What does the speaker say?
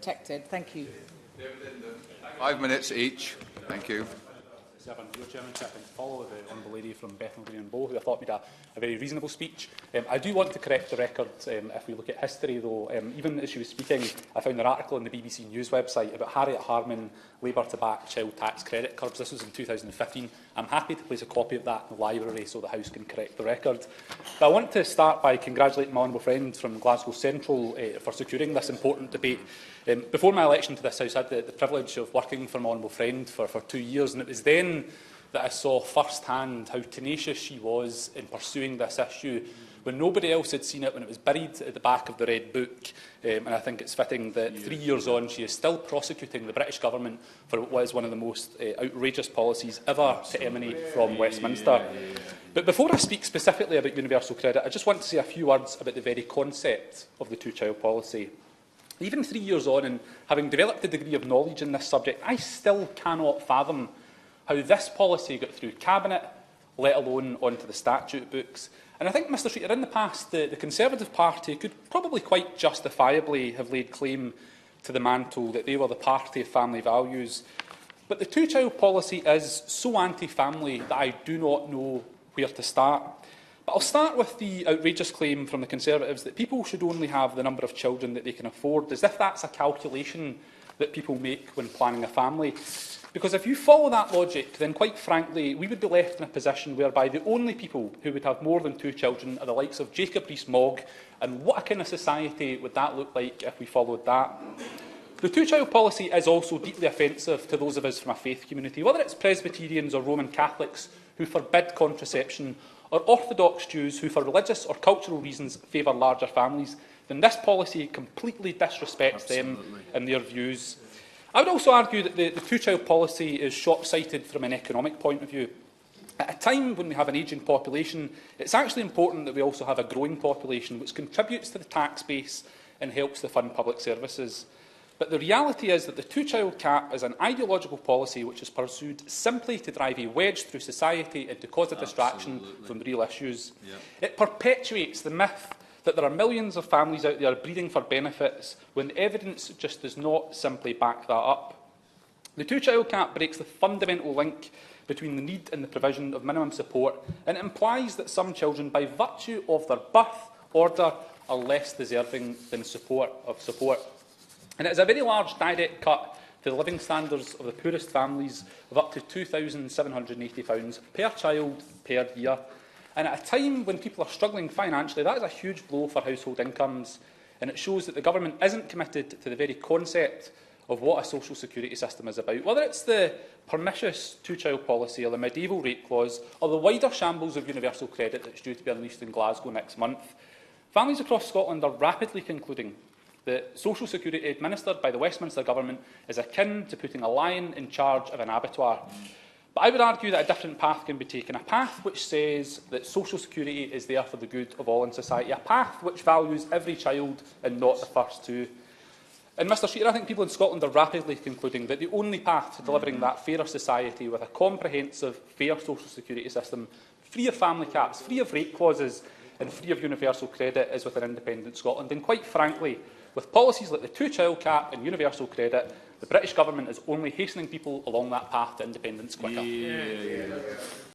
protected. Thank you. 5 minutes each. Thank you. Your chairmanship, and to follow the honourable lady from Bethnal Green and Bow, who I thought made a very reasonable speech. I do want to correct the record. If we look at history, though, even as she was speaking, I found an article on the BBC News website about Harriet Harman Labour to back child tax credit curbs. This was in 2015. I'm happy to place a copy of that in the library so the House can correct the record. But I want to start by congratulating my honourable friend from Glasgow Central for securing this important debate. Before my election to this House, I had the privilege of working for my honourable friend for 2 years, and it was then that I saw firsthand how tenacious she was in pursuing this issue when nobody else had seen it, when it was buried at the back of the Red Book. And I think it's fitting that 3 years on she is still prosecuting the British Government for what was one of the most outrageous policies ever to emanate from Westminster. But before I speak specifically about universal credit, I just want to say a few words about the very concept of the two-child policy. Even 3 years on, and having developed a degree of knowledge in this subject, I still cannot fathom how this policy got through Cabinet, let alone onto the statute books. And I think, Mr Speaker, in the past, the Conservative Party could probably quite justifiably have laid claim to the mantle that they were the party of family values. But the two-child policy is so anti-family that I do not know where to start. But I'll start with the outrageous claim from the Conservatives that people should only have the number of children that they can afford, as if that's a calculation that people make when planning a family. Because if you follow that logic, then quite frankly, we would be left in a position whereby the only people who would have more than 2 children are the likes of Jacob Rees-Mogg, and what a kind of society would that look like if we followed that? The two-child policy is also deeply offensive to those of us from a faith community, whether it's Presbyterians or Roman Catholics who forbid contraception, or Orthodox Jews who, for religious or cultural reasons, favour larger families. Then this policy completely disrespects them and their views. I would also argue that the two-child policy is short-sighted from an economic point of view. At a time when we have an ageing population, it's actually important that we also have a growing population, which contributes to the tax base and helps to fund public services. But the reality is that the two-child cap is an ideological policy which is pursued simply to drive a wedge through society and to cause a distraction from real issues. It perpetuates the myth that there are millions of families out there breeding for benefits when the evidence just does not simply back that up. The two-child cap breaks the fundamental link between the need and the provision of minimum support, and it implies that some children, by virtue of their birth order, are less deserving than support. And it is a very large direct cut to the living standards of the poorest families of up to £2,780 per child per year. And at a time when people are struggling financially, that is a huge blow for household incomes, and it shows that the government isn't committed to the very concept of what a social security system is about. Whether it's the pernicious two-child policy or the medieval rate clause or the wider shambles of universal credit that's due to be unleashed in Glasgow next month, families across Scotland are rapidly concluding that social security administered by the Westminster Government is akin to putting a lion in charge of an abattoir. But I would argue that a different path can be taken, a path which says that social security is there for the good of all in society, a path which values every child and not the first two. And, Mr Speaker, I think people in Scotland are rapidly concluding that the only path to delivering that fairer society with a comprehensive, fair social security system, free of family caps, free of rate clauses and free of universal credit, is with an independent Scotland. And quite frankly, with policies like the two-child cap and universal credit, the British Government is only hastening people along that path to independence quicker.